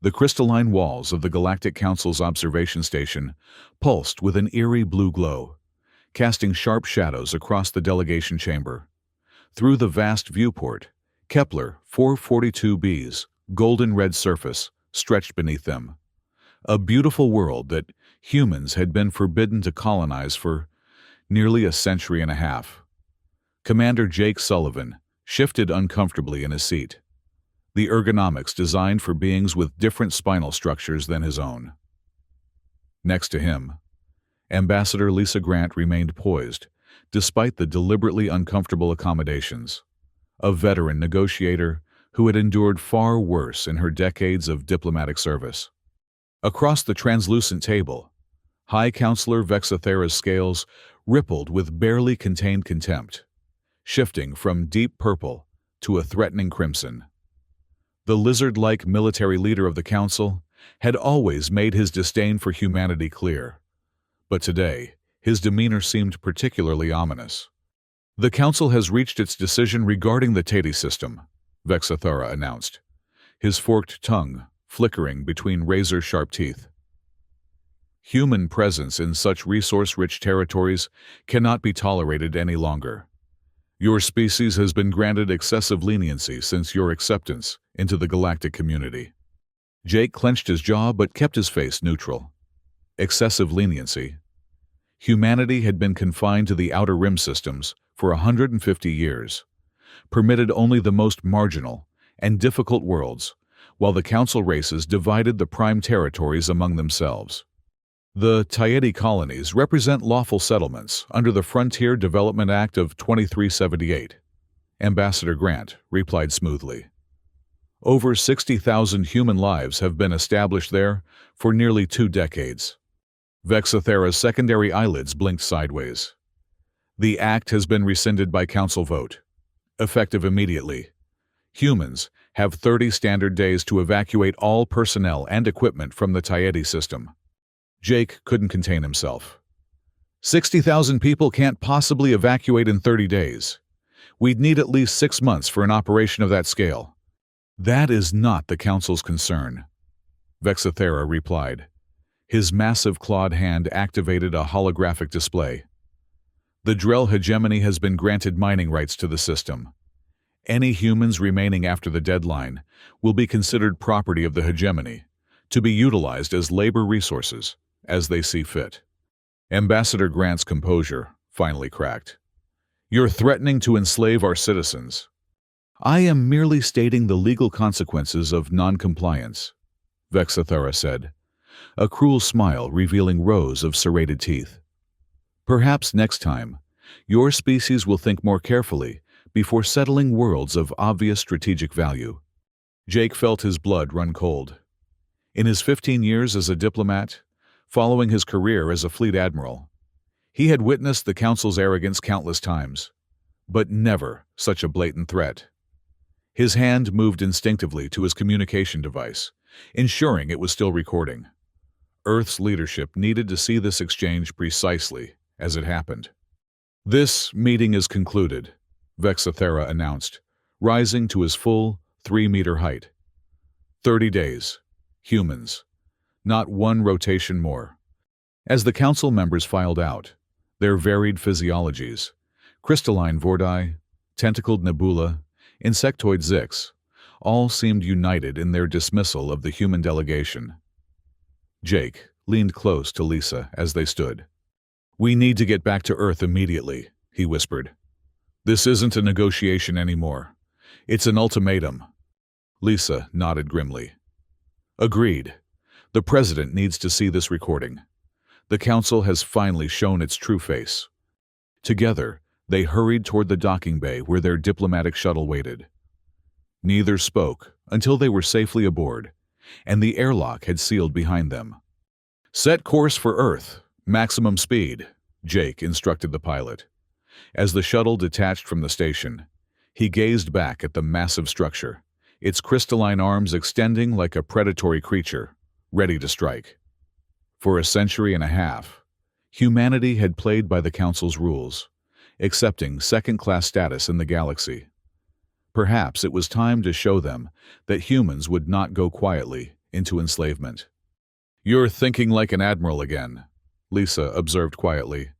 The crystalline walls of the Galactic Council's observation station pulsed with an eerie blue glow, casting sharp shadows across the delegation chamber. Through the vast viewport, Kepler 442b's golden red surface stretched beneath them. A beautiful world that humans had been forbidden to colonize for nearly a century and a half. Commander Jake Sullivan shifted uncomfortably in his seat, the ergonomics designed for beings with different spinal structures than his own. Next to him, Ambassador Lisa Grant remained poised, despite the deliberately uncomfortable accommodations. A veteran negotiator who had endured far worse in her decades of diplomatic service. Across the translucent table, High Counselor Vexathera's scales rippled with barely contained contempt, shifting from deep purple to a threatening crimson. The lizard-like military leader of the Council had always made his disdain for humanity clear, but today his demeanor seemed particularly ominous. "The Council has reached its decision regarding the Teti system," Vexathera announced, his forked tongue flickering between razor-sharp teeth. "Human presence in such resource-rich territories cannot be tolerated any longer. Your species has been granted excessive leniency since your acceptance into the galactic community." Jake clenched his jaw but kept his face neutral. Excessive leniency. Humanity had been confined to the Outer Rim systems for 150 years, permitted only the most marginal and difficult worlds, while the Council races divided the prime territories among themselves. The Taieti colonies represent lawful settlements under the Frontier Development Act of 2378, Ambassador Grant replied smoothly. Over 60,000 human lives have been established there for nearly 2 decades. Vexathera's secondary eyelids blinked sideways. The act has been rescinded by Council vote, effective immediately. Humans have 30 standard days to evacuate all personnel and equipment from the Taieti system. Jake couldn't contain himself. 60,000 people can't possibly evacuate in 30 days. We'd need at least 6 months for an operation of that scale. That is not the Council's concern, Vexathera replied. His massive clawed hand activated a holographic display. The Drell hegemony has been granted mining rights to the system. Any humans remaining after the deadline will be considered property of the hegemony, to be utilized as labor resources, as they see fit. Ambassador Grant's composure finally cracked. "You're threatening to enslave our citizens." "I am merely stating the legal consequences of non-compliance," Vexathera said, a cruel smile revealing rows of serrated teeth. "Perhaps next time, your species will think more carefully before settling worlds of obvious strategic value." Jake felt his blood run cold. In his 15 years as a diplomat, following his career as a fleet admiral, he had witnessed the Council's arrogance countless times, but never such a blatant threat. His hand moved instinctively to his communication device, ensuring it was still recording. Earth's leadership needed to see this exchange precisely as it happened. "This meeting is concluded," Vexathera announced, rising to his full 3-meter height. 30 days. Humans. Not one rotation more. As the Council members filed out, their varied physiologies, crystalline vorti, tentacled nebula, insectoid zix, all seemed united in their dismissal of the human delegation. Jake leaned close to Lisa as they stood. "We need to get back to Earth immediately," he whispered. "This isn't a negotiation anymore. It's an ultimatum." Lisa nodded grimly. "Agreed. The President needs to see this recording. The Council has finally shown its true face." Together, they hurried toward the docking bay where their diplomatic shuttle waited. Neither spoke until they were safely aboard, and the airlock had sealed behind them. "Set course for Earth. Maximum speed," Jake instructed the pilot. As the shuttle detached from the station, he gazed back at the massive structure, its crystalline arms extending like a predatory creature, ready to strike. For a century and a half, humanity had played by the Council's rules, accepting second-class status in the galaxy. Perhaps it was time to show them that humans would not go quietly into enslavement. "You're thinking like an admiral again," Lisa observed quietly.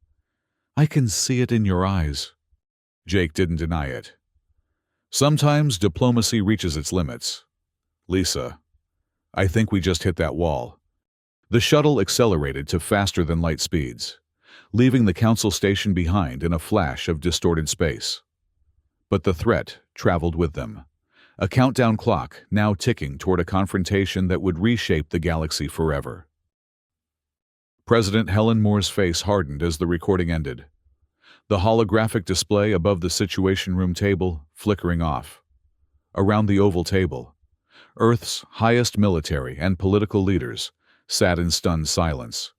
"I can see it in your eyes." Jake didn't deny it. "Sometimes diplomacy reaches its limits. Lisa, I think we just hit that wall." The shuttle accelerated to faster-than-light speeds, leaving the council station behind in a flash of distorted space. But the threat traveled with them, a countdown clock now ticking toward a confrontation that would reshape the galaxy forever. President Helen Moore's face hardened as the recording ended, the holographic display above the Situation Room table flickering off. Around the oval table, Earth's highest military and political leaders sat in stunned silence.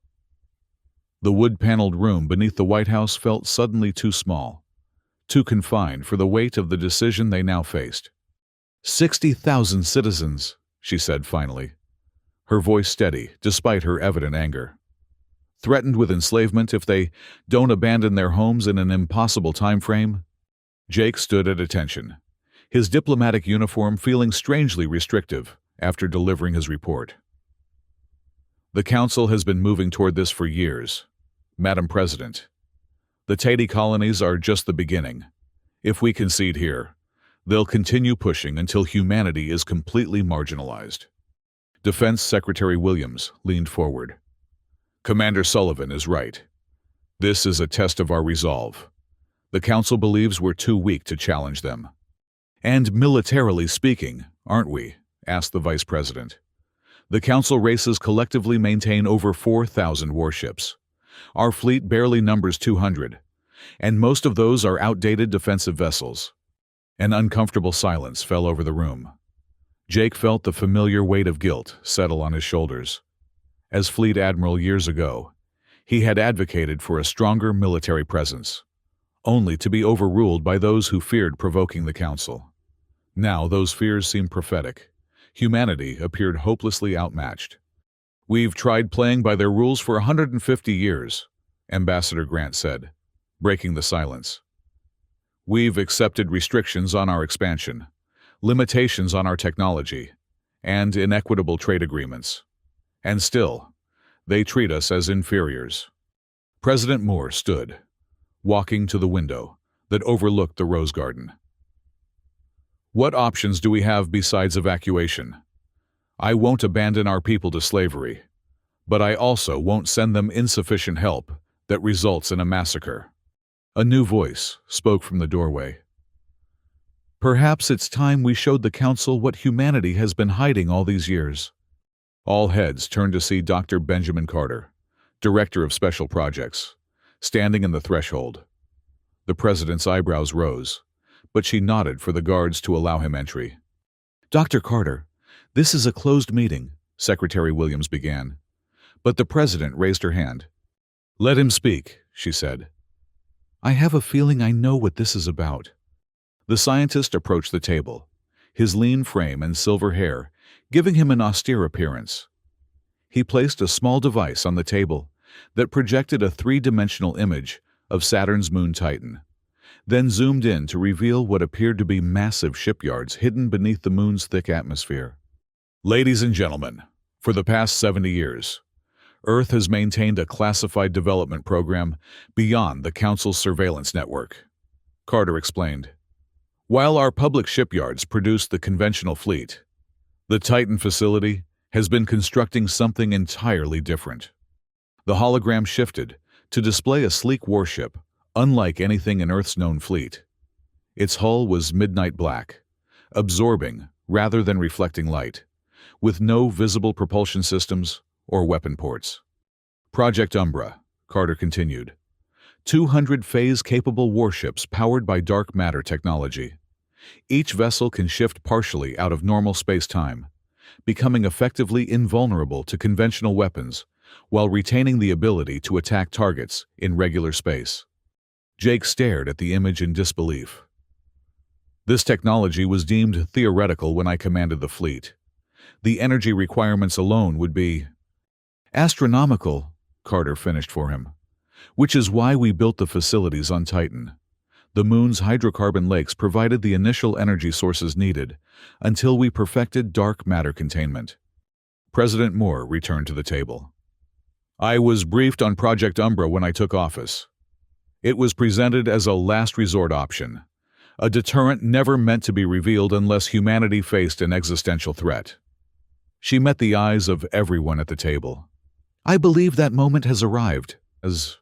The wood-paneled room beneath the White House felt suddenly too small, too confined for the weight of the decision they now faced. 60,000 citizens, she said finally, her voice steady despite her evident anger. Threatened with enslavement if they don't abandon their homes in an impossible time frame? Jake stood at attention, his diplomatic uniform feeling strangely restrictive after delivering his report. "The Council has been moving toward this for years, Madam President. The Tahiti colonies are just the beginning. If we concede here, they'll continue pushing until humanity is completely marginalized." Defense Secretary Williams leaned forward. "Commander Sullivan is right. This is a test of our resolve. The Council believes we're too weak to challenge them." "And militarily speaking, aren't we?" asked the Vice President. "The Council races collectively maintain over 4,000 warships. Our fleet barely numbers 200, and most of those are outdated defensive vessels." An uncomfortable silence fell over the room. Jake felt the familiar weight of guilt settle on his shoulders. As Fleet Admiral years ago, he had advocated for a stronger military presence, only to be overruled by those who feared provoking the Council. Now those fears seemed prophetic. Humanity appeared hopelessly outmatched. "We've tried playing by their rules for 150 years, Ambassador Grant said, breaking the silence. "We've accepted restrictions on our expansion, limitations on our technology, and inequitable trade agreements. And still, they treat us as inferiors." President Moore stood, walking to the window that overlooked the rose garden. "What options do we have besides evacuation? I won't abandon our people to slavery, but I also won't send them insufficient help that results in a massacre." A new voice spoke from the doorway. "Perhaps it's time we showed the Council what humanity has been hiding all these years." All heads turned to see Dr. Benjamin Carter, Director of Special Projects, standing in the threshold. The President's eyebrows rose, but she nodded for the guards to allow him entry. "Dr. Carter, this is a closed meeting," Secretary Williams began. But the President raised her hand. "Let him speak," she said. "I have a feeling I know what this is about." The scientist approached the table, his lean frame and silver hair giving him an austere appearance. He placed a small device on the table that projected a three-dimensional image of Saturn's moon Titan, then zoomed in to reveal what appeared to be massive shipyards hidden beneath the moon's thick atmosphere. "Ladies and gentlemen, for the past 70 years, Earth has maintained a classified development program beyond the Council's surveillance network," Carter explained. "While our public shipyards produce the conventional fleet, the Titan facility has been constructing something entirely different." The hologram shifted to display a sleek warship, unlike anything in Earth's known fleet. Its hull was midnight black, absorbing rather than reflecting light, with no visible propulsion systems or weapon ports. "Project Umbra," Carter continued. 200 phase-capable warships powered by dark matter technology. Each vessel can shift partially out of normal space-time, becoming effectively invulnerable to conventional weapons while retaining the ability to attack targets in regular space. Jake stared at the image in disbelief. "This technology was deemed theoretical when I commanded the fleet. The energy requirements alone would be astronomical," Carter finished for him. "Which is why we built the facilities on Titan. The moon's hydrocarbon lakes provided the initial energy sources needed until we perfected dark matter containment. President Moore returned to the table. I was briefed on Project Umbra when I took office. It was presented as a last resort option, a deterrent never meant to be revealed unless humanity faced an existential threat. She met the eyes of everyone at the table. I believe that moment has arrived, as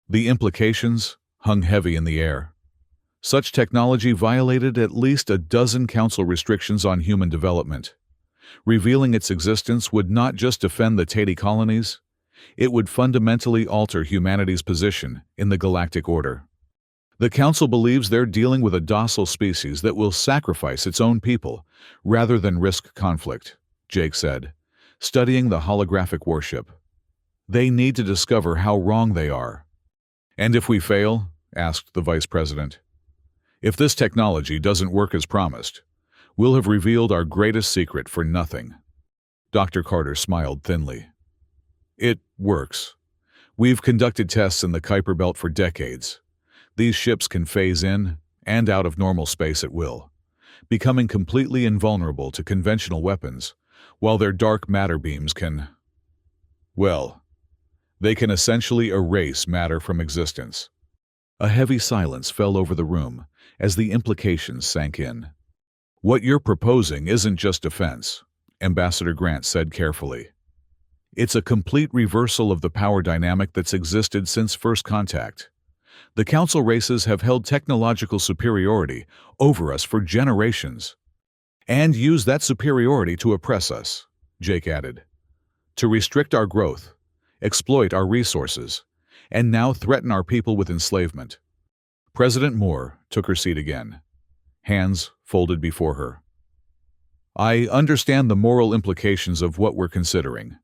the implications hung heavy in the air. Such technology violated at least a dozen council restrictions on human development. Revealing its existence would not just defend the Tatey colonies, it would fundamentally alter humanity's position in the galactic order. The Council believes they're dealing with a docile species that will sacrifice its own people rather than risk conflict, Jake said, studying the holographic warship. They need to discover how wrong they are. And if we fail? Asked the Vice President. If this technology doesn't work as promised, we'll have revealed our greatest secret for nothing. Dr. Carter smiled thinly. It works. We've conducted tests in the Kuiper Belt for decades. These ships can phase in and out of normal space at will, becoming completely invulnerable to conventional weapons, while their dark matter beams can, well, they can essentially erase matter from existence. A heavy silence fell over the room as the implications sank in. What you're proposing isn't just defense, Ambassador Grant said carefully. It's a complete reversal of the power dynamic that's existed since first contact. The Council races have held technological superiority over us for generations, and use that superiority to oppress us, Jake added, to restrict our growth, exploit our resources, and now threaten our people with enslavement. President Moore took her seat again, hands folded before her. I understand the moral implications of what we're considering.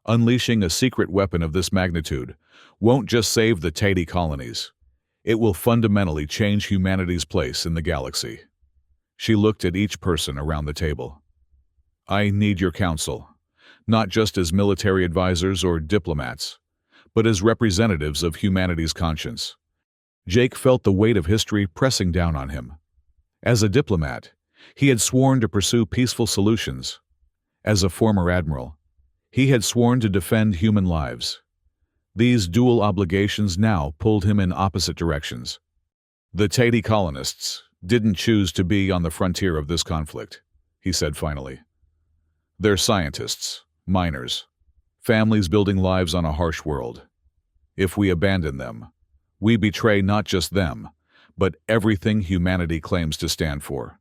Unleashing a secret weapon of this magnitude won't just save the Tatey colonies. It will fundamentally change humanity's place in the galaxy. She looked at each person around the table. I need your counsel, not just as military advisors or diplomats, but as representatives of humanity's conscience. Jake felt the weight of history pressing down on him. As a diplomat, he had sworn to pursue peaceful solutions. As a former admiral, he had sworn to defend human lives. These dual obligations now pulled him in opposite directions. The Tatey colonists didn't choose to be on the frontier of this conflict, he said finally. They're scientists, miners, families building lives on a harsh world. If we abandon them, we betray not just them, but everything humanity claims to stand for.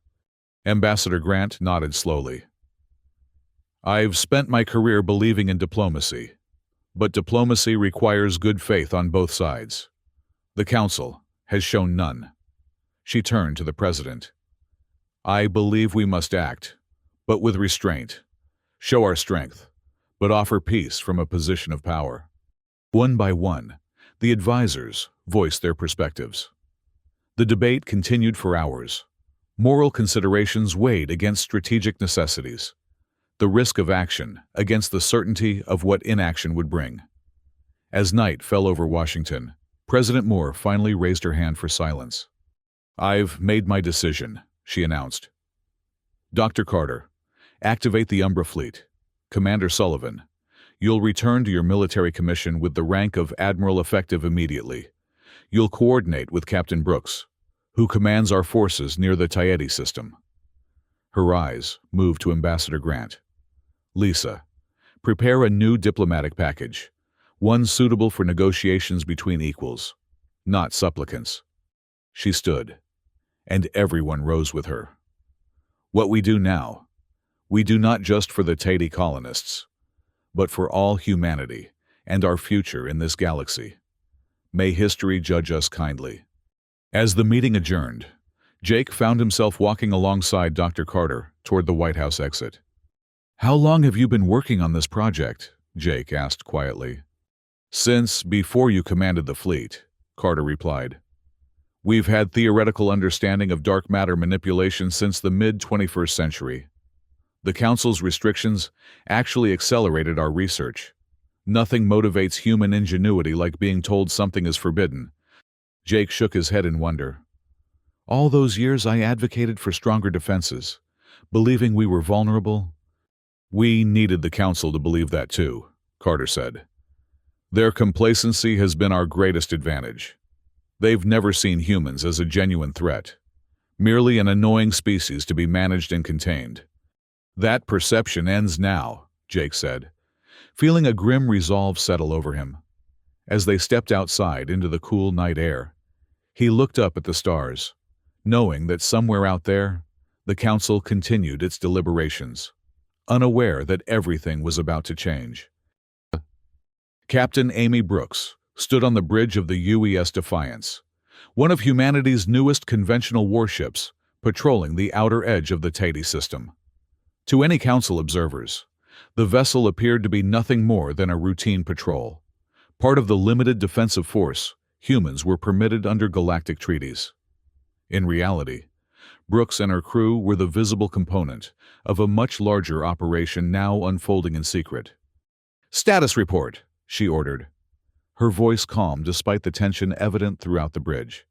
Ambassador Grant nodded slowly. I've spent my career believing in diplomacy, but diplomacy requires good faith on both sides. The Council has shown none. She turned to the President. I believe we must act, but with restraint, show our strength, but offer peace from a position of power. One by one, the advisors voiced their perspectives. The debate continued for hours. Moral considerations weighed against strategic necessities. The risk of action against the certainty of what inaction would bring. As night fell over Washington, President Moore finally raised her hand for silence. I've made my decision, she announced. Dr. Carter, activate the Umbra fleet. Commander Sullivan, you'll return to your military commission with the rank of Admiral effective immediately. You'll coordinate with Captain Brooks, who commands our forces near the Tatey system. Her eyes moved to Ambassador Grant. Lisa, prepare a new diplomatic package, one suitable for negotiations between equals, not supplicants. She stood, and everyone rose with her. What we do now, we do not just for the Tatey colonists, but for all humanity and our future in this galaxy. May history judge us kindly. As the meeting adjourned, Jake found himself walking alongside Dr. Carter toward the White House exit. How long have you been working on this project? Jake asked quietly. Since before you commanded the fleet, Carter replied. We've had theoretical understanding of dark matter manipulation since the mid-21st century. The Council's restrictions actually accelerated our research. Nothing motivates human ingenuity like being told something is forbidden. Jake shook his head in wonder. All those years I advocated for stronger defenses, believing we were vulnerable. We needed the Council to believe that too, Carter said. Their complacency has been our greatest advantage. They've never seen humans as a genuine threat, merely an annoying species to be managed and contained. That perception ends now, Jake said, feeling a grim resolve settle over him. As they stepped outside into the cool night air, he looked up at the stars, knowing that somewhere out there, the Council continued its deliberations, unaware that everything was about to change. Captain Amy Brooks stood on the bridge of the UES Defiance, one of humanity's newest conventional warships, patrolling the outer edge of the Teti system. To any Council observers, the vessel appeared to be nothing more than a routine patrol, part of the limited defensive force humans were permitted under galactic treaties. In reality, Brooks and her crew were the visible component of a much larger operation now unfolding in secret. "Status report," she ordered, her voice calm despite the tension evident throughout the bridge.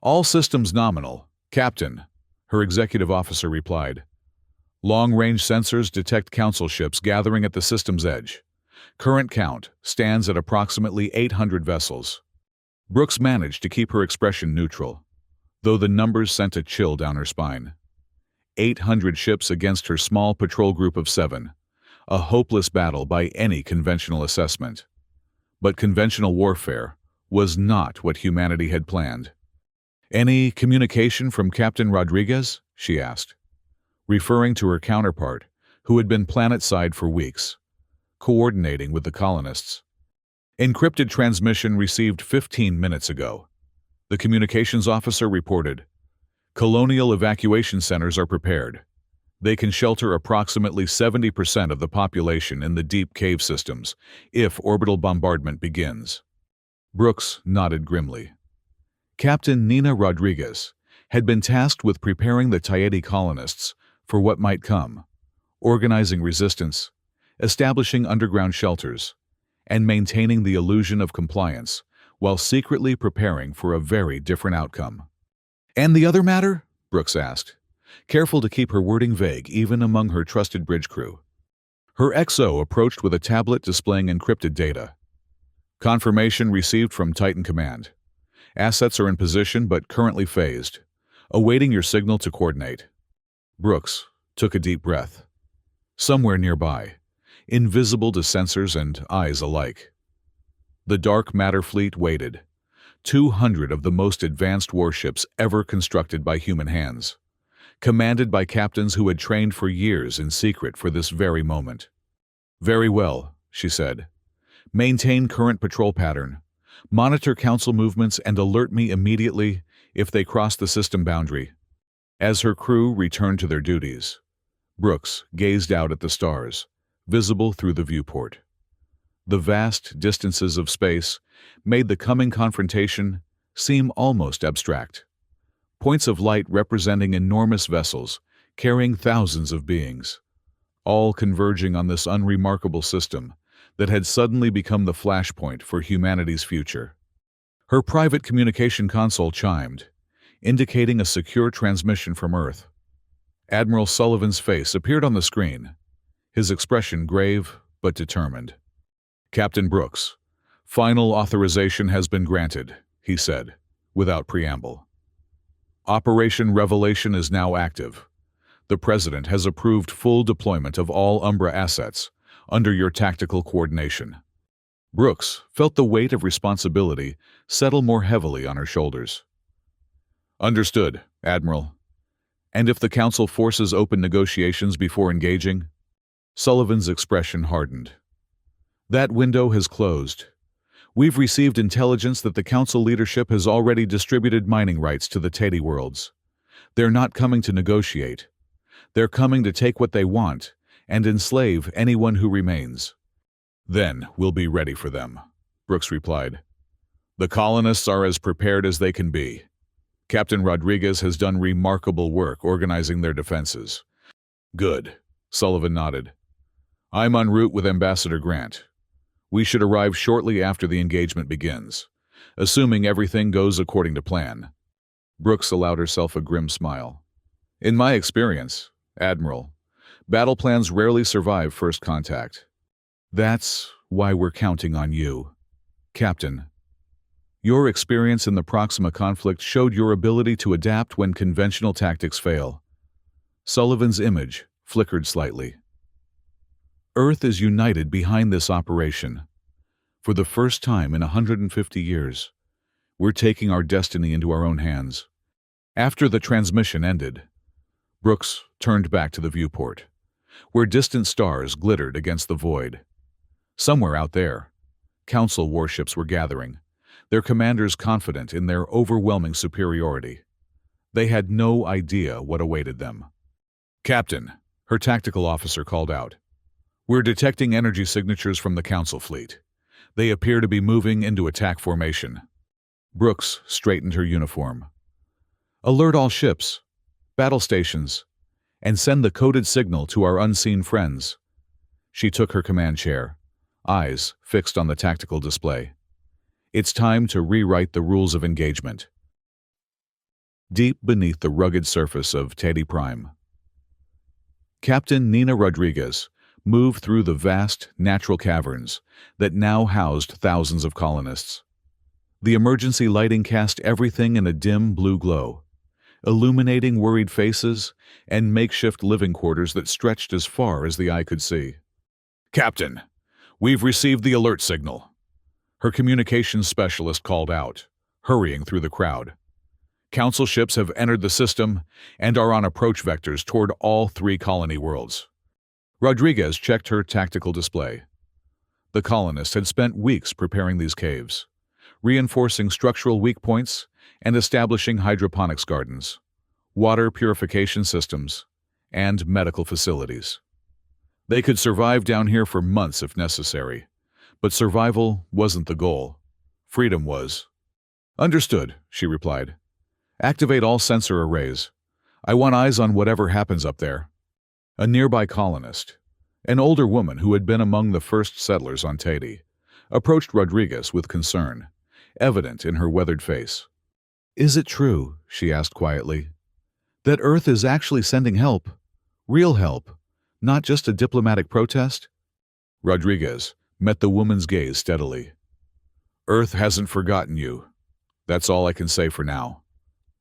"All systems nominal, Captain," her executive officer replied. "Long-range sensors detect Council ships gathering at the system's edge. Current count stands at approximately 800 vessels." Brooks managed to keep her expression neutral, though the numbers sent a chill down her spine. 800 ships against her small patrol group of 7. A hopeless battle by any conventional assessment. But conventional warfare was not what humanity had planned. "Any communication from Captain Rodriguez?" she asked, referring to her counterpart, who had been planetside for weeks, coordinating with the colonists. "Encrypted transmission received 15 minutes ago," the communications officer reported. "Colonial evacuation centers are prepared. They can shelter approximately 70% of the population in the deep cave systems if orbital bombardment begins." Brooks nodded grimly. Captain Nina Rodriguez had been tasked with preparing the Taieti colonists for what might come, organizing resistance, establishing underground shelters, and maintaining the illusion of compliance while secretly preparing for a very different outcome. "And the other matter?" Brooks asked, careful to keep her wording vague even among her trusted bridge crew. Her XO approached with a tablet displaying encrypted data. "Confirmation received from Titan Command. Assets are in position but currently phased, awaiting your signal to coordinate." Brooks took a deep breath. Somewhere nearby, invisible to sensors and eyes alike, the dark matter fleet waited, 200 of the most advanced warships ever constructed by human hands, commanded by captains who had trained for years in secret for this very moment. "Very well," she said. "Maintain current patrol pattern, monitor Council movements, and alert me immediately if they cross the system boundary." As her crew returned to their duties, Brooks gazed out at the stars, visible through the viewport. The vast distances of space made the coming confrontation seem almost abstract. Points of light representing enormous vessels carrying thousands of beings, all converging on this unremarkable system that had suddenly become the flashpoint for humanity's future. Her private communication console chimed, indicating a secure transmission from Earth. Admiral Sullivan's face appeared on the screen, his expression grave but determined. "Captain Brooks, final authorization has been granted," he said, without preamble. "Operation Revelation is now active. The President has approved full deployment of all Umbra assets under your tactical coordination." Brooks felt the weight of responsibility settle more heavily on her shoulders. "Understood, Admiral. And if the Council forces open negotiations before engaging?" Sullivan's expression hardened. "That window has closed. We've received intelligence that the Council leadership has already distributed mining rights to the Teti worlds. They're not coming to negotiate. They're coming to take what they want and enslave anyone who remains." "Then we'll be ready for them," Brooks replied. "The colonists are as prepared as they can be. Captain Rodriguez has done remarkable work organizing their defenses." "Good," Sullivan nodded. "I'm en route with Ambassador Grant. We should arrive shortly after the engagement begins, assuming everything goes according to plan." Brooks allowed herself a grim smile. "In my experience, Admiral, Battle plans rarely survive first contact. That's why we're counting on you, Captain. Your experience in the Proxima conflict showed your ability to adapt when conventional tactics fail. Sullivan's image flickered slightly. Earth is united behind this operation. For the first time in 150 years, we're taking our destiny into our own hands. After the transmission ended, Brooks turned back to the viewport, where distant stars glittered against the void. Somewhere out there, Council warships were gathering, their commanders confident in their overwhelming superiority. They had no idea what awaited them. "Captain," her tactical officer called out, "we're detecting energy signatures from the Council fleet. They appear to be moving into attack formation." Brooks straightened her uniform. "Alert all ships, battle stations, and send the coded signal to our unseen friends." She took her command chair, eyes fixed on the tactical display. It's time to rewrite the rules of engagement. Deep beneath the rugged surface of Teddy Prime, Captain Nina Rodriguez moved through the vast natural caverns that now housed thousands of colonists. The emergency lighting cast everything in a dim blue glow, illuminating worried faces and makeshift living quarters that stretched as far as the eye could see. "Captain, we've received the alert signal," her communications specialist called out, hurrying through the crowd. "Council ships have entered the system and are on approach vectors toward all 3 colony worlds." Rodriguez checked her tactical display. The colonists had spent weeks preparing these caves, reinforcing structural weak points and establishing hydroponics gardens, water purification systems, and medical facilities. They could survive down here for months if necessary, but survival wasn't the goal. Freedom was. "Understood," she replied. "Activate all sensor arrays. I want eyes on whatever happens up there." A nearby colonist, an older woman who had been among the first settlers on Teddy, approached Rodriguez with concern, evident in her weathered face. "Is it true," she asked quietly, "that Earth is actually sending help? Real help, not just a diplomatic protest?" Rodriguez met the woman's gaze steadily. "Earth hasn't forgotten you. That's all I can say for now.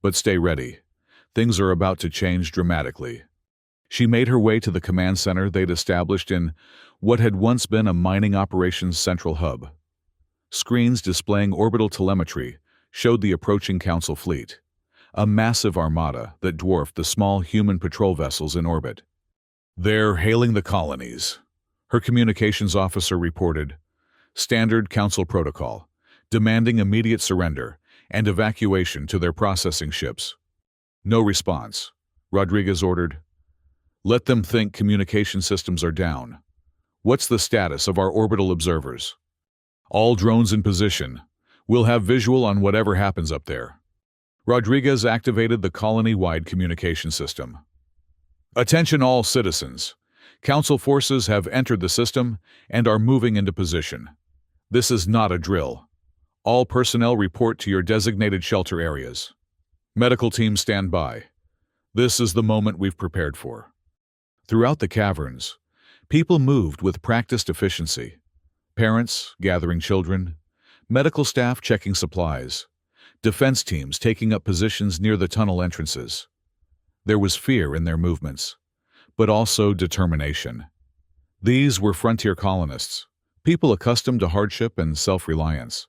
But stay ready. Things are about to change dramatically." She made her way to the command center they'd established in what had once been a mining operations central hub. Screens displaying orbital telemetry showed the approaching Council fleet, a massive armada that dwarfed the small human patrol vessels in orbit. "They're hailing the colonies," her communications officer reported. "Standard Council protocol, demanding immediate surrender and evacuation to their processing ships." No response. Rodriguez ordered, "Let them think communication systems are down. What's the status of our orbital observers?" "All drones in position. We'll have visual on whatever happens up there." Rodriguez activated the colony-wide communication system. "Attention all citizens. Council forces have entered the system and are moving into position. This is not a drill. All personnel report to your designated shelter areas. Medical teams stand by. This is the moment we've prepared for." Throughout the caverns, people moved with practiced efficiency. Parents gathering children, medical staff checking supplies, defense teams taking up positions near the tunnel entrances. There was fear in their movements, but also determination. These were frontier colonists, people accustomed to hardship and self-reliance.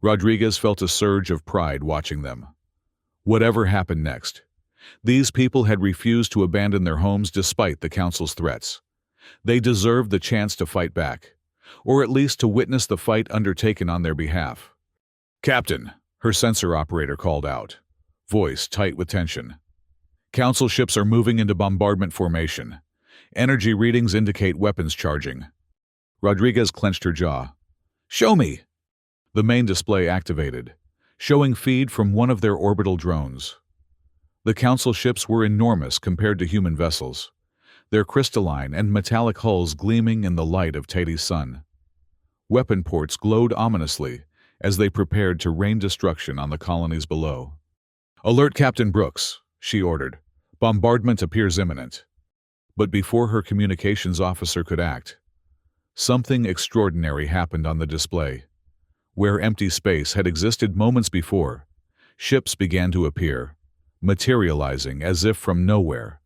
Rodriguez felt a surge of pride watching them. Whatever happened next, these people had refused to abandon their homes despite the Council's threats. They deserved the chance to fight back, or at least to witness the fight undertaken on their behalf. "Captain," her sensor operator called out, voice tight with tension. "Council ships are moving into bombardment formation. Energy readings indicate weapons charging." Rodriguez clenched her jaw. "Show me!" The main display activated, showing feed from one of their orbital drones. The Council ships were enormous compared to human vessels, their crystalline and metallic hulls gleaming in the light of Teddy's sun. Weapon ports glowed ominously as they prepared to rain destruction on the colonies below. "Alert Captain Brooks," she ordered. "Bombardment appears imminent." But before her communications officer could act, something extraordinary happened on the display. Where empty space had existed moments before, ships began to appear, materializing as if from nowhere,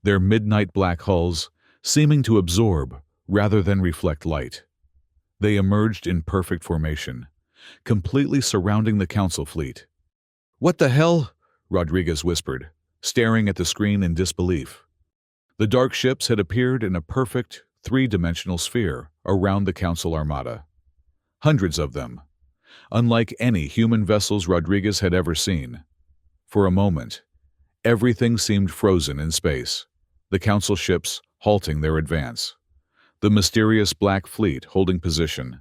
their midnight black hulls seeming to absorb rather than reflect light. They emerged in perfect formation, completely surrounding the Council fleet. "What the hell?" Rodriguez whispered, staring at the screen in disbelief. The dark ships had appeared in a perfect, three-dimensional sphere around the Council armada. Hundreds of them, unlike any human vessels Rodriguez had ever seen. For a moment, everything seemed frozen in space, the Council ships halting their advance, the mysterious Black Fleet holding position.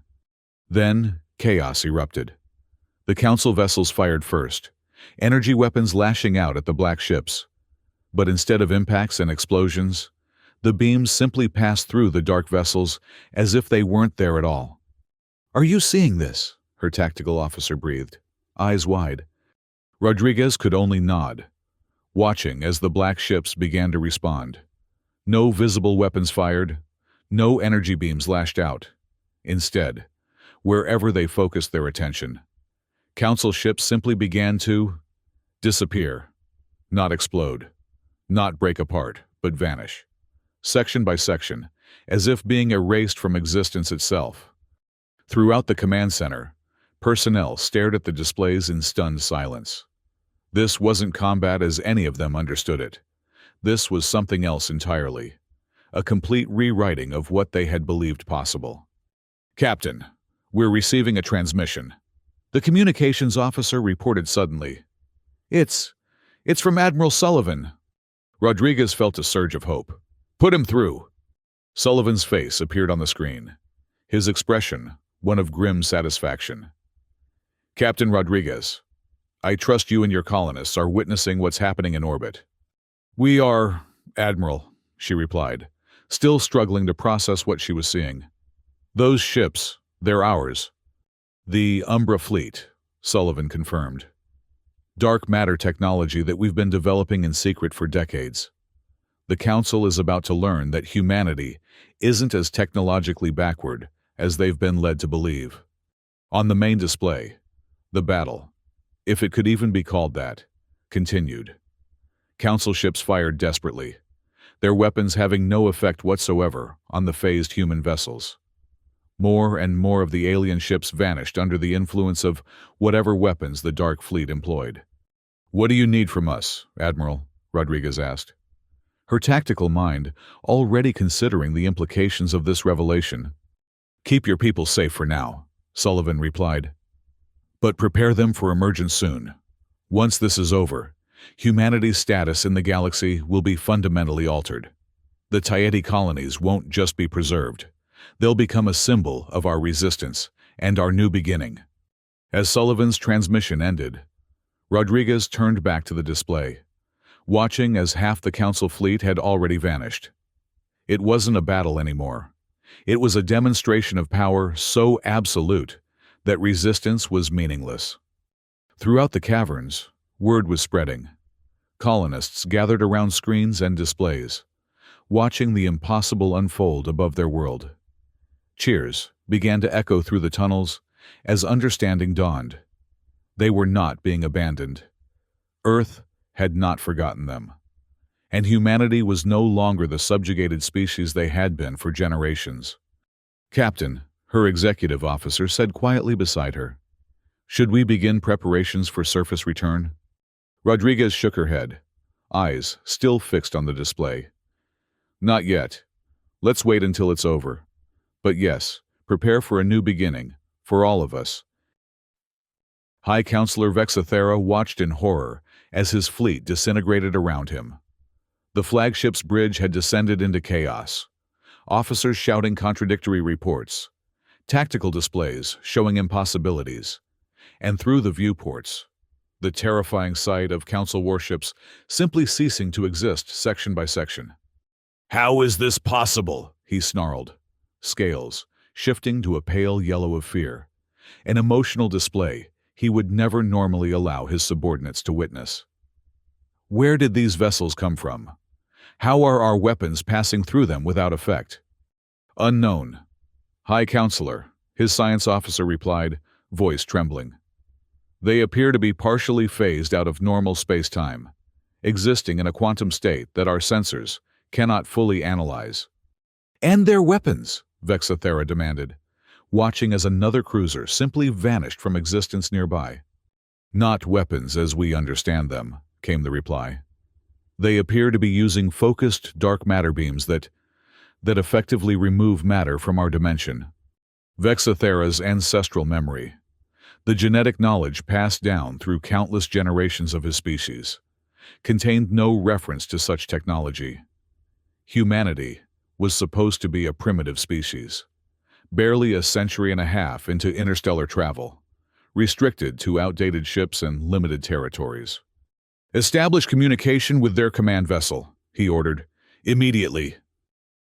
Then, chaos erupted. The Council vessels fired first, energy weapons lashing out at the Black ships. But instead of impacts and explosions, the beams simply passed through the dark vessels as if they weren't there at all. "Are you seeing this?" her tactical officer breathed, eyes wide. Rodriguez could only nod, watching as the Black ships began to respond. No visible weapons fired, no energy beams lashed out. Instead, wherever they focused their attention, Council ships simply began to disappear, not explode, not break apart, but vanish, section by section, as if being erased from existence itself. Throughout the command center, personnel stared at the displays in stunned silence. This wasn't combat as any of them understood it. This was something else entirely, a complete rewriting of what they had believed possible. "Captain, we're receiving a transmission," the communications officer reported suddenly. It's from Admiral Sullivan." Rodriguez felt a surge of hope. "Put him through." Sullivan's face appeared on the screen, his expression one of grim satisfaction. "Captain Rodriguez, I trust you and your colonists are witnessing what's happening in orbit." "We are, Admiral," she replied, still struggling to process what she was seeing. "Those ships, they're ours." "The Umbra fleet," Sullivan confirmed. "Dark matter technology that we've been developing in secret for decades. The Council is about to learn that humanity isn't as technologically backward as they've been led to believe." On the main display, the battle, if it could even be called that, continued. Council ships fired desperately, their weapons having no effect whatsoever on the phased human vessels. More and more of the alien ships vanished under the influence of whatever weapons the Dark Fleet employed. "What do you need from us, Admiral?" Rodriguez asked, her tactical mind already considering the implications of this revelation. "Keep your people safe for now," Sullivan replied. "But prepare them for emergence soon. Once this is over, humanity's status in the galaxy will be fundamentally altered. The Tieti colonies won't just be preserved. They'll become a symbol of our resistance and our new beginning." As Sullivan's transmission ended, Rodriguez turned back to the display, watching as half the Council fleet had already vanished. It wasn't a battle anymore. It was a demonstration of power so absolute that resistance was meaningless. Throughout the caverns, word was spreading. Colonists gathered around screens and displays, watching the impossible unfold above their world. Cheers began to echo through the tunnels as understanding dawned. They were not being abandoned. Earth had not forgotten them. And humanity was no longer the subjugated species they had been for generations. "Captain," her executive officer said quietly beside her, "should we begin preparations for surface return?" Rodriguez shook her head, eyes still fixed on the display. "Not yet. Let's wait until it's over. But yes, prepare for a new beginning, for all of us." High Counselor Vexathera watched in horror as his fleet disintegrated around him. The flagship's bridge had descended into chaos, officers shouting contradictory reports, tactical displays showing impossibilities, and through the viewports, the terrifying sight of Council warships simply ceasing to exist section by section. "How is this possible?" he snarled, scales shifting to a pale yellow of fear, an emotional display he would never normally allow his subordinates to witness. Where did these vessels come from? How are our weapons passing through them without effect? Unknown. High Counselor, his science officer replied, voice trembling. They appear to be partially phased out of normal space-time, existing in a quantum state that our sensors cannot fully analyze. And their weapons, Vexathera demanded, watching as another cruiser simply vanished from existence nearby. Not weapons as we understand them, came the reply. They appear to be using focused dark matter beams that effectively remove matter from our dimension. Vexathera's ancestral memory, the genetic knowledge passed down through countless generations of his species, contained no reference to such technology. Humanity was supposed to be a primitive species, barely a century and a half into interstellar travel, restricted to outdated ships and limited territories. Establish communication with their command vessel, he ordered, immediately.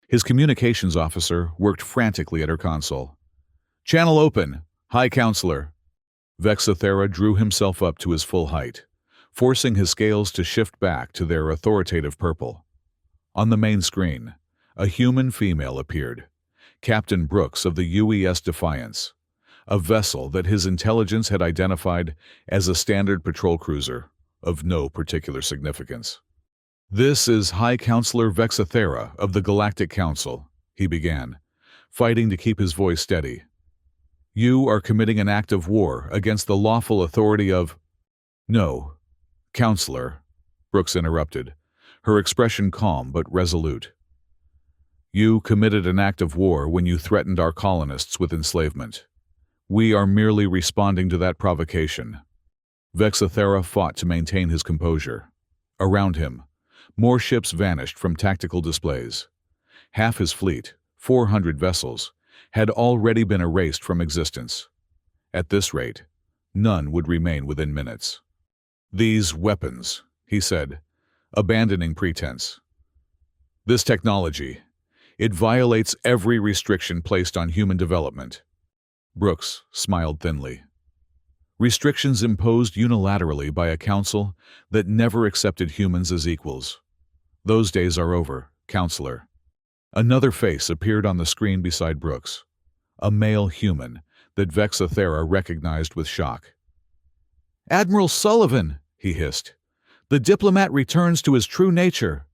His communications officer worked frantically at her console. Channel open, High Counselor. Vexathera drew himself up to his full height, forcing his scales to shift back to their authoritative purple. On the main screen, a human female appeared, Captain Brooks of the UES Defiance, a vessel that his intelligence had identified as a standard patrol cruiser of no particular significance. This is High Counselor Vexathera of the Galactic Council, he began, fighting to keep his voice steady. You are committing an act of war against the lawful authority of— No, Counselor, Brooks interrupted, her expression calm but resolute. You committed an act of war when you threatened our colonists with enslavement. We are merely responding to that provocation. Vexathera fought to maintain his composure. Around him, more ships vanished from tactical displays. Half his fleet, 400 vessels, had already been erased from existence. At this rate, none would remain within minutes. These weapons, he said, abandoning pretense. This technology, it violates every restriction placed on human development. Brooks smiled thinly. Restrictions imposed unilaterally by a council that never accepted humans as equals. Those days are over, Counselor. Another face appeared on the screen beside Brooks, a male human that Vexathera recognized with shock. Admiral Sullivan, he hissed. The diplomat returns to his true nature.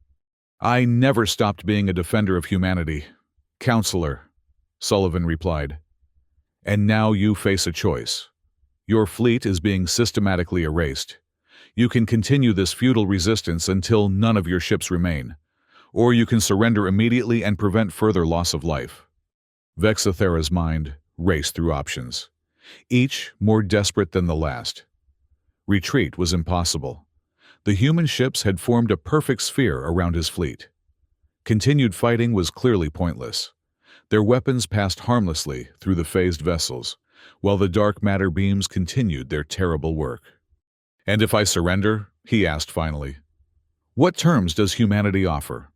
I never stopped being a defender of humanity, Counselor, Sullivan replied. And now you face a choice. Your fleet is being systematically erased. You can continue this futile resistance until none of your ships remain, or you can surrender immediately and prevent further loss of life. Vexathera's mind raced through options, each more desperate than the last. Retreat was impossible. The human ships had formed a perfect sphere around his fleet. Continued fighting was clearly pointless. Their weapons passed harmlessly through the phased vessels, while the dark matter beams continued their terrible work. And if I surrender, he asked finally, what terms does humanity offer?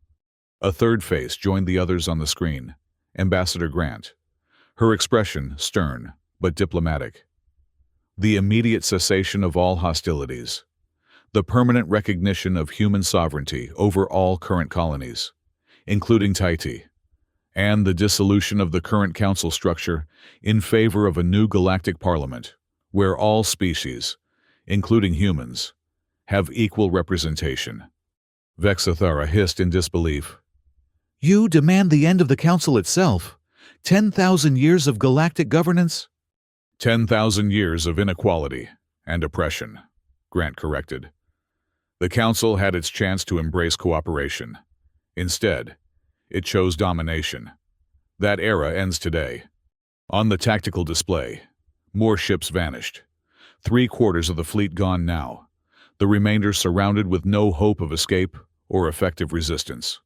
A third face joined the others on the screen, Ambassador Grant, her expression stern but diplomatic. The immediate cessation of all hostilities, the permanent recognition of human sovereignty over all current colonies, including Tahiti, and the dissolution of the current council structure in favor of a new galactic parliament, where all species, including humans, have equal representation. Vexathera hissed in disbelief. You demand the end of the council itself? 10,000 years of galactic governance? 10,000 years of inequality and oppression, Grant corrected. The council had its chance to embrace cooperation. Instead, it chose domination. That era ends today. On the tactical display, more ships vanished. 3/4 of the fleet gone now, the remainder surrounded with no hope of escape or effective resistance.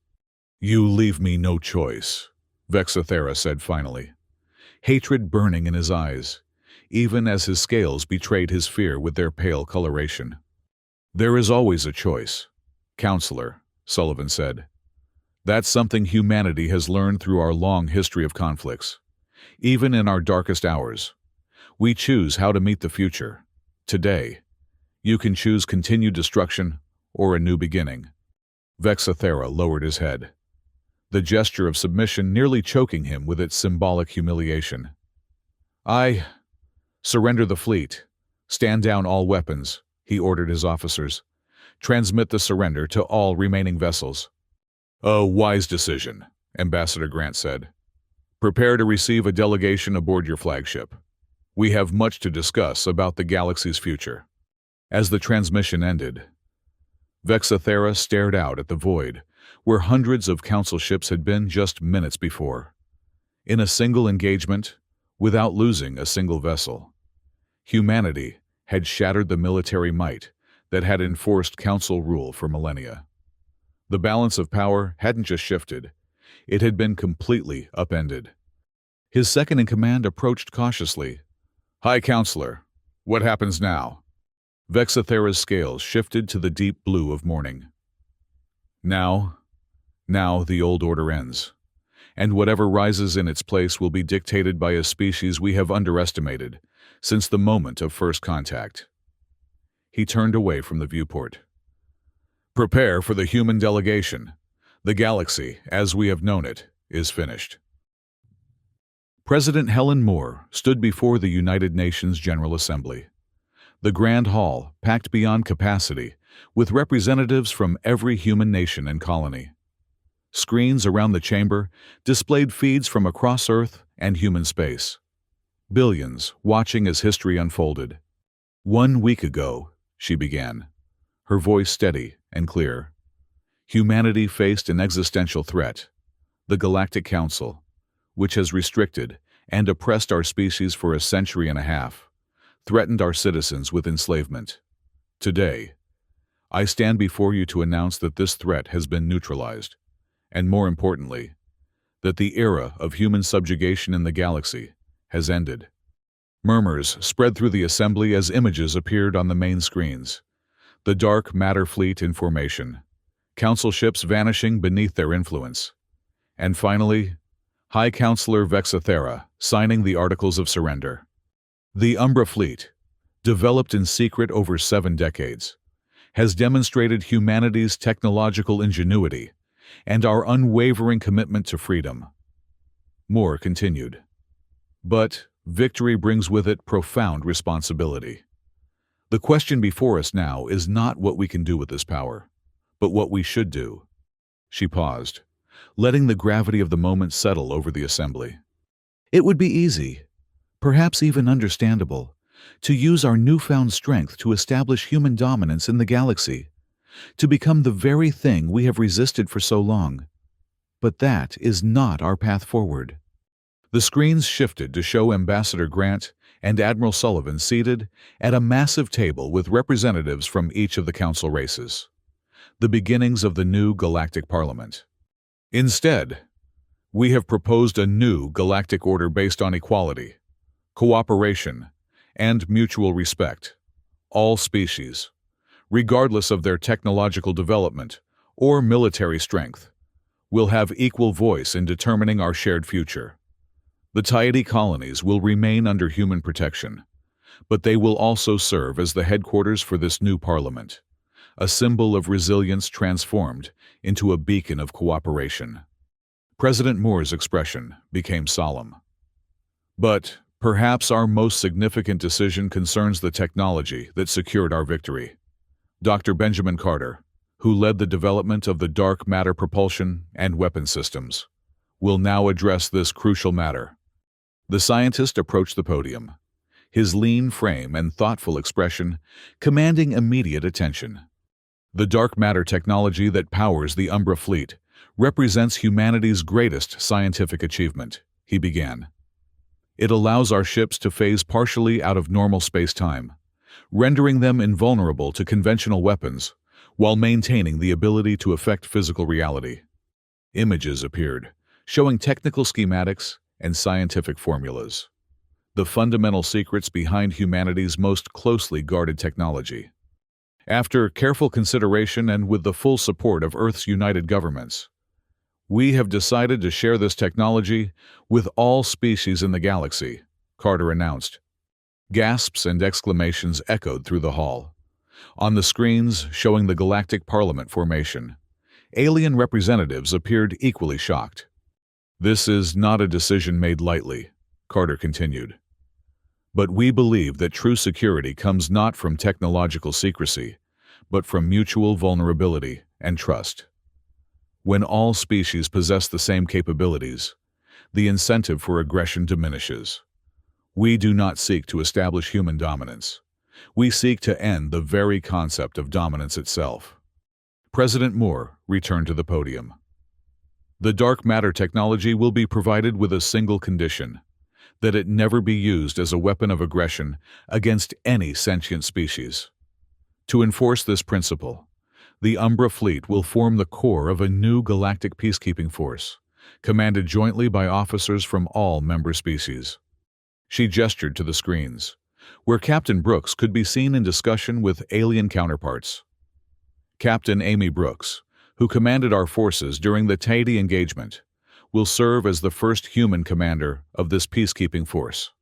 You leave me no choice, Vexathera said finally, hatred burning in his eyes, even as his scales betrayed his fear with their pale coloration. There is always a choice, Counselor, Sullivan said. That's something humanity has learned through our long history of conflicts. Even in our darkest hours, we choose how to meet the future. Today, you can choose continued destruction or a new beginning. Vexathera lowered his head, the gesture of submission nearly choking him with its symbolic humiliation. "I surrender the fleet. Stand down all weapons," he ordered his officers. "Transmit the surrender to all remaining vessels." "A wise decision," Ambassador Grant said. "Prepare to receive a delegation aboard your flagship. We have much to discuss about the galaxy's future." As the transmission ended, Vexathera stared out at the void where hundreds of council ships had been just minutes before. In a single engagement, without losing a single vessel, humanity had shattered the military might that had enforced council rule for millennia. The balance of power hadn't just shifted, it had been completely upended. His second-in-command approached cautiously. "High Counselor, what happens now?" Vexathera's scales shifted to the deep blue of morning. Now the old order ends, and whatever rises in its place will be dictated by a species we have underestimated since the moment of first contact. He turned away from the viewport. "Prepare for the human delegation. The galaxy, as we have known it, is finished." President Helen Moore stood before the United Nations General Assembly. The Grand Hall, packed beyond capacity, with representatives from every human nation and colony. Screens around the chamber displayed feeds from across Earth and human space. Billions watching as history unfolded. "1 week ago," she began, her voice steady and clear, "humanity faced an existential threat, the Galactic Council, which has restricted and oppressed our species for a century and a half, threatened our citizens with enslavement. Today, I stand before you to announce that this threat has been neutralized, and more importantly, that the era of human subjugation in the galaxy has ended." Murmurs spread through the assembly as images appeared on the main screens. The dark matter fleet in formation, council ships vanishing beneath their influence, and finally, High Counselor Vexathera signing the Articles of Surrender. The Umbra fleet, developed in secret over 7 decades, has demonstrated humanity's technological ingenuity and our unwavering commitment to freedom. Moore continued. But victory brings with it profound responsibility. The question before us now is not what we can do with this power, but what we should do. She paused, letting the gravity of the moment settle over the assembly. It would be easy, perhaps even understandable, to use our newfound strength to establish human dominance in the galaxy, to become the very thing we have resisted for so long. But that is not our path forward. The screens shifted to show Ambassador Grant and Admiral Sullivan seated at a massive table with representatives from each of the council races, the beginnings of the new Galactic Parliament. Instead, we have proposed a new galactic order based on equality, cooperation, and mutual respect. All species, regardless of their technological development or military strength, will have equal voice in determining our shared future. The Tiety colonies will remain under human protection, but they will also serve as the headquarters for this new parliament, a symbol of resilience transformed into a beacon of cooperation. President Moore's expression became solemn. But perhaps our most significant decision concerns the technology that secured our victory. Dr. Benjamin Carter, who led the development of the dark matter propulsion and weapon systems, will now address this crucial matter. The scientist approached the podium, his lean frame and thoughtful expression commanding immediate attention. The dark matter technology that powers the Umbra fleet represents humanity's greatest scientific achievement, he began. It allows our ships to phase partially out of normal space-time, rendering them invulnerable to conventional weapons while maintaining the ability to affect physical reality. Images appeared, showing technical schematics and scientific formulas, the fundamental secrets behind humanity's most closely guarded technology. After careful consideration and with the full support of Earth's united governments, we have decided to share this technology with all species in the galaxy, Carter announced. Gasps and exclamations echoed through the hall. On the screens showing the Galactic Parliament formation, Alien representatives appeared equally shocked. "This is not a decision made lightly," Carter continued. "But we believe that true security comes not from technological secrecy, but from mutual vulnerability and trust. When all species possess the same capabilities, the incentive for aggression diminishes. We do not seek to establish human dominance. We seek to end the very concept of dominance itself." President Moore returned to the podium. "The dark matter technology will be provided with a single condition: that it never be used as a weapon of aggression against any sentient species. To enforce this principle, the Umbra fleet will form the core of a new galactic peacekeeping force, commanded jointly by officers from all member species." She gestured to the screens, where Captain Brooks could be seen in discussion with alien counterparts. "Captain Amy Brooks, who commanded our forces during the Tahiti engagement, will serve as the first human commander of this peacekeeping force,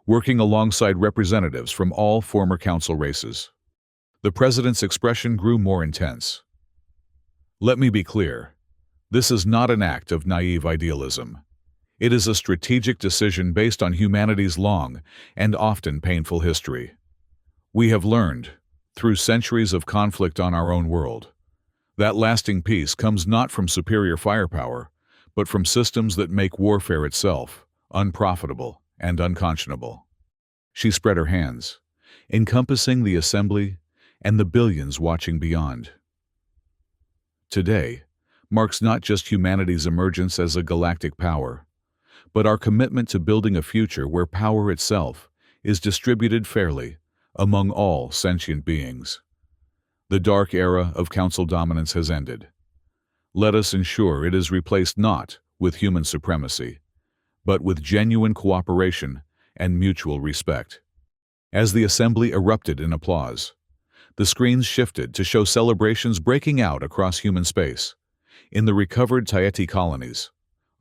working alongside representatives from all former council races." The president's expression grew more intense. "Let me be clear. This is not an act of naive idealism. It is a strategic decision based on humanity's long and often painful history. We have learned, through centuries of conflict on our own world, that lasting peace comes not from superior firepower, but from systems that make warfare itself unprofitable and unconscionable." She spread her hands, encompassing the assembly and the billions watching beyond. "Today marks not just humanity's emergence as a galactic power, but our commitment to building a future where power itself is distributed fairly among all sentient beings. The dark era of council dominance has ended. Let us ensure it is replaced not with human supremacy, but with genuine cooperation and mutual respect." As the assembly erupted in applause, the screens shifted to show celebrations breaking out across human space, in the recovered Tahiti colonies,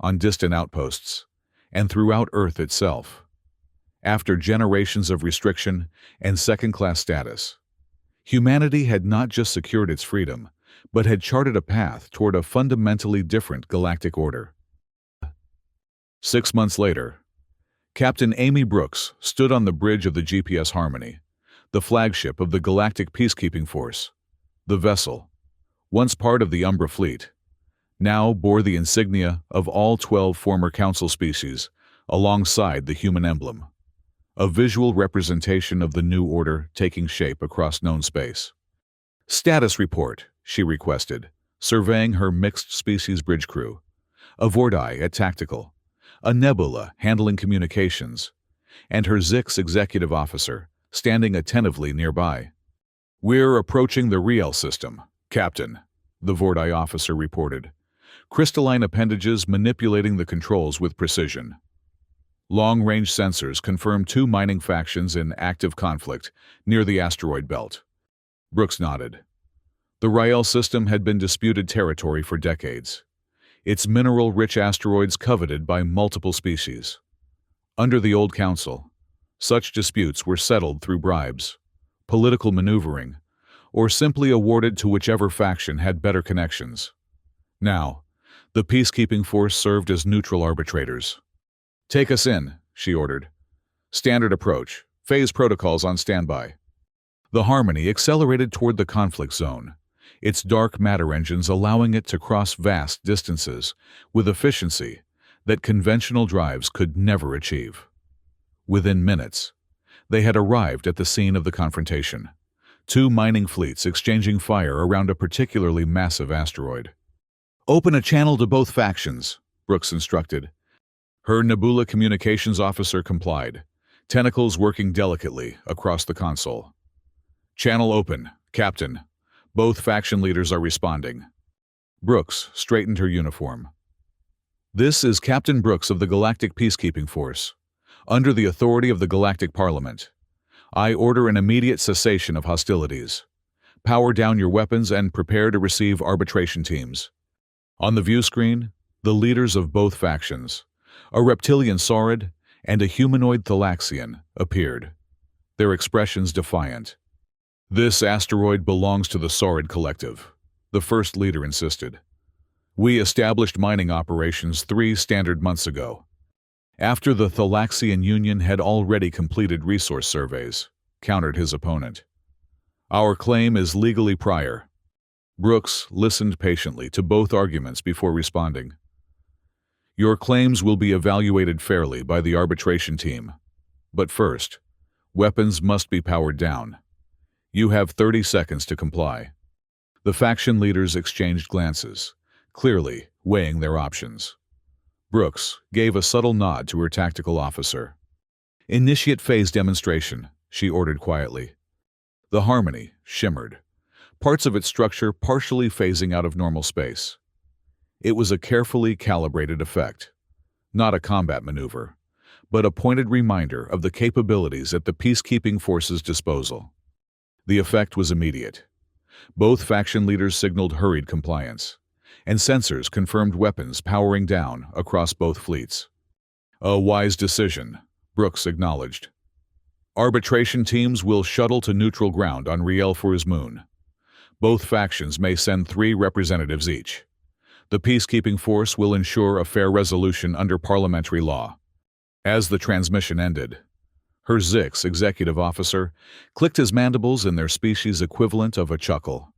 on distant outposts, and throughout Earth itself. After generations of restriction and second-class status, humanity had not just secured its freedom, but had charted a path toward a fundamentally different galactic order. 6 months later, Captain Amy Brooks stood on the bridge of the GPS Harmony, the flagship of the Galactic Peacekeeping Force. The vessel, once part of the Umbra fleet, now bore the insignia of all 12 former council species alongside the human emblem, a visual representation of the new order taking shape across known space. "Status report," she requested, surveying her mixed-species bridge crew, a Vorti at tactical, a Nebula handling communications, and her Zix executive officer standing attentively nearby. "We're approaching the Riel system, Captain," the Vorti officer reported, crystalline appendages manipulating the controls with precision. Long-range sensors confirmed 2 mining factions in active conflict near the asteroid belt. Brooks nodded. The Riel system had been disputed territory for decades, its mineral-rich asteroids coveted by multiple species. Under the old council, such disputes were settled through bribes, political maneuvering, or simply awarded to whichever faction had better connections. Now, the peacekeeping force served as neutral arbitrators. "Take us in," she ordered. "Standard approach. Phase protocols on standby." The Harmony accelerated toward the conflict zone, its dark matter engines allowing it to cross vast distances with efficiency that conventional drives could never achieve. Within minutes, they had arrived at the scene of the confrontation, 2 mining fleets exchanging fire around a particularly massive asteroid. "Open a channel to both factions," Brooks instructed. Her Nebula communications officer complied, tentacles working delicately across the console. "Channel open, Captain. Both faction leaders are responding." Brooks straightened her uniform. "This is Captain Brooks of the Galactic Peacekeeping Force. Under the authority of the Galactic Parliament, I order an immediate cessation of hostilities. Power down your weapons and prepare to receive arbitration teams." On the view screen, the leaders of both factions, a reptilian Saurid and a humanoid Thalaxian, appeared, their expressions defiant. "This asteroid belongs to the Saurid Collective," the first leader insisted. We established mining operations 3 standard months ago, after the Thalaxian Union had already completed resource surveys, countered his opponent. Our claim is legally prior. Brooks listened patiently to both arguments before responding. Your claims will be evaluated fairly by the arbitration team. But first, weapons must be powered down. You have 30 seconds to comply. The faction leaders exchanged glances, clearly weighing their options. Brooks gave a subtle nod to her tactical officer. Initiate phase demonstration, she ordered quietly. The Harmony shimmered, parts of its structure partially phasing out of normal space. It was a carefully calibrated effect, not a combat maneuver, but a pointed reminder of the capabilities at the peacekeeping force's disposal. The effect was immediate. Both faction leaders signaled hurried compliance, and sensors confirmed weapons powering down across both fleets. A wise decision, Brooks acknowledged. Arbitration teams will shuttle to neutral ground on Rielfor's moon. Both factions may send 3 representatives each. The peacekeeping force will ensure a fair resolution under parliamentary law. As the transmission ended, her Zix executive officer clicked his mandibles in their species equivalent of a chuckle.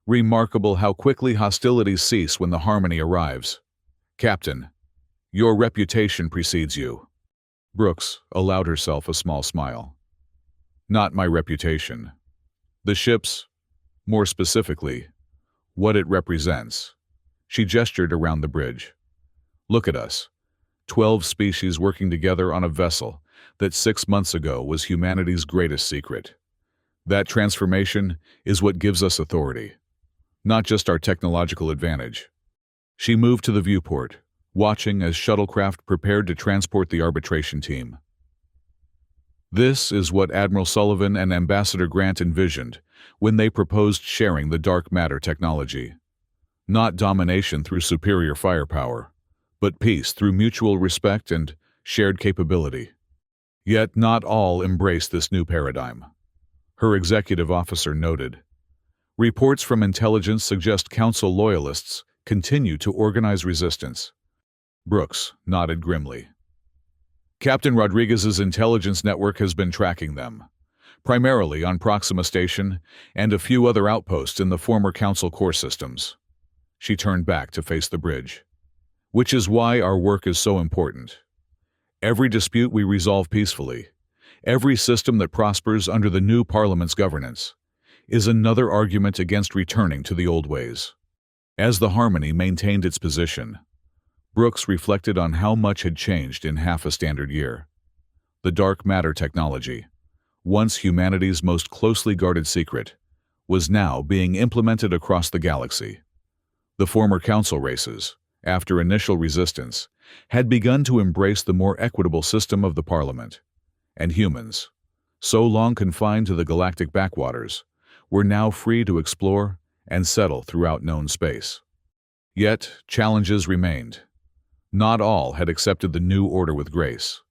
Remarkable how quickly hostilities cease when the Harmony arrives. Captain, your reputation precedes you. Brooks allowed herself a small smile. Not my reputation. The ship's, more specifically, what it represents. She gestured around the bridge. Look at us. 12 species working together on a vessel that 6 months ago was humanity's greatest secret. That transformation is what gives us authority, not just our technological advantage. She moved to the viewport, watching as shuttlecraft prepared to transport the arbitration team. This is what Admiral Sullivan and Ambassador Grant envisioned when they proposed sharing the dark matter technology. Not domination through superior firepower, but peace through mutual respect and shared capability. Yet not all embrace this new paradigm. Her executive officer noted. Reports from intelligence suggest Council loyalists continue to organize resistance. Brooks nodded grimly. Captain Rodriguez's intelligence network has been tracking them, primarily on Proxima Station and a few other outposts in the former Council core systems. She turned back to face the bridge. Which is why our work is so important. Every dispute we resolve peacefully, every system that prospers under the new Parliament's governance, is another argument against returning to the old ways. As the Harmony maintained its position, Brooks reflected on how much had changed in half a standard year. The dark matter technology, once humanity's most closely guarded secret, was now being implemented across the galaxy. The former Council races, after initial resistance, had begun to embrace the more equitable system of the Parliament, and humans, so long confined to the galactic backwaters, were now free to explore and settle throughout known space. Yet, challenges remained. Not all had accepted the new order with grace.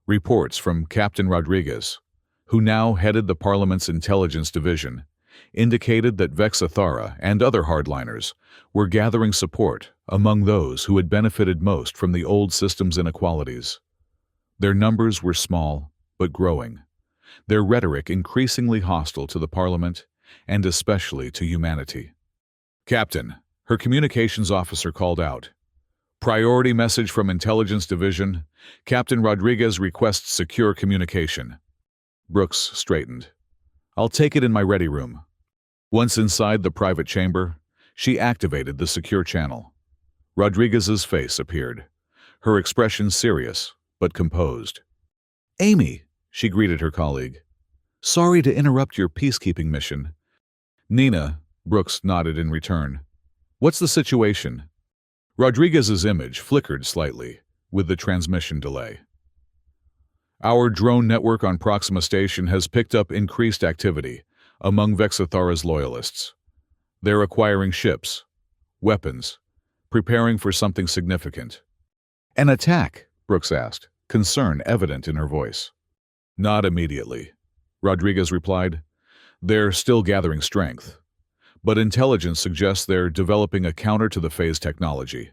Reports from Captain Rodriguez, who now headed the Parliament's Intelligence Division, indicated that Vexathara and other hardliners were gathering support among those who had benefited most from the old system's inequalities. Their numbers were small, but growing, their rhetoric increasingly hostile to the Parliament and especially to humanity. Captain, her communications officer called out. Priority message from Intelligence Division. Captain Rodriguez requests secure communication. Brooks straightened. I'll take it in my ready room. Once inside the private chamber, she activated the secure channel. Rodriguez's face appeared, her expression serious but composed. Amy, she greeted her colleague. Sorry to interrupt your peacekeeping mission. Nina, Brooks nodded in return. What's the situation? Rodriguez's image flickered slightly with the transmission delay. Our drone network on Proxima Station has picked up increased activity among Vexathara's loyalists. They're acquiring ships, weapons, preparing for something significant. An attack? Brooks asked, concern evident in her voice. Not immediately, Rodriguez replied. They're still gathering strength. But intelligence suggests they're developing a counter to the phase technology,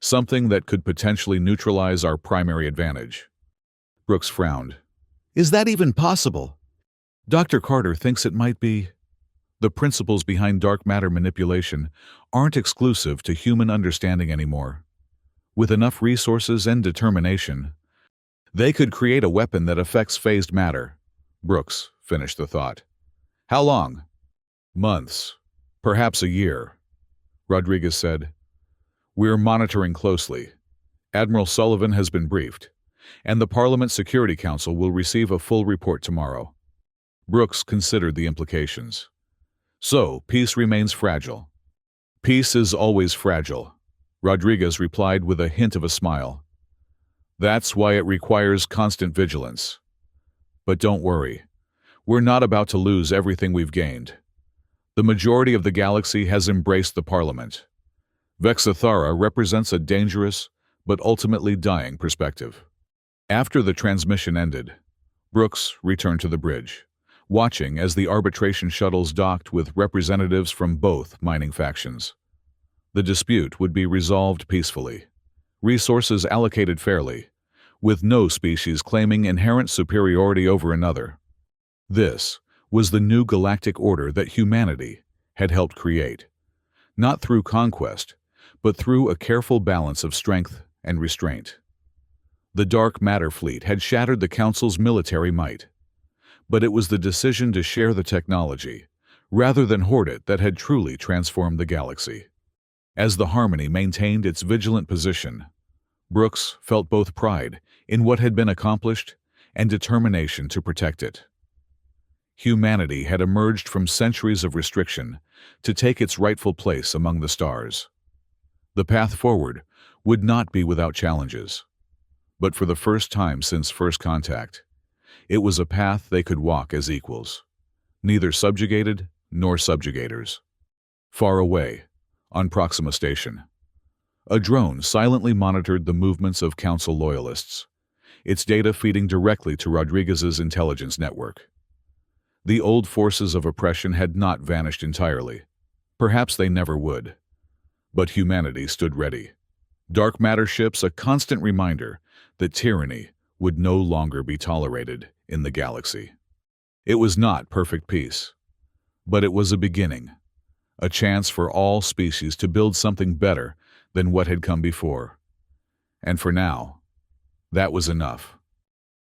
something that could potentially neutralize our primary advantage. Brooks frowned. Is that even possible? Dr. Carter thinks it might be. The principles behind dark matter manipulation aren't exclusive to human understanding anymore. With enough resources and determination, they could create a weapon that affects phased matter. Brooks finished the thought. How long? Months. Perhaps a year. Rodriguez said. We're monitoring closely. Admiral Sullivan has been briefed, and the Parliament Security Council will receive a full report tomorrow. Brooks considered the implications. So, peace remains fragile. Peace is always fragile, Rodriguez replied with a hint of a smile. That's why it requires constant vigilance. But don't worry, we're not about to lose everything we've gained. The majority of the galaxy has embraced the Parliament. Vexathara represents a dangerous, but ultimately dying perspective. After the transmission ended, Brooks returned to the bridge, watching as the arbitration shuttles docked with representatives from both mining factions. The dispute would be resolved peacefully, resources allocated fairly, with no species claiming inherent superiority over another. This was the new galactic order that humanity had helped create, not through conquest, but through a careful balance of strength and restraint. The dark matter fleet had shattered the Council's military might, but it was the decision to share the technology, rather than hoard it, that had truly transformed the galaxy. As the Harmony maintained its vigilant position, Brooks felt both pride in what had been accomplished and determination to protect it. Humanity had emerged from centuries of restriction to take its rightful place among the stars. The path forward would not be without challenges, but for the first time since first contact, it was a path they could walk as equals, neither subjugated nor subjugators. Far away, on Proxima Station, a drone silently monitored the movements of Council loyalists, its data feeding directly to Rodriguez's intelligence network. The old forces of oppression had not vanished entirely. Perhaps they never would. But humanity stood ready. Dark matter ships a constant reminder that tyranny would no longer be tolerated in the galaxy. It was not perfect peace, but it was a beginning, a chance for all species to build something better than what had come before. And for now, that was enough.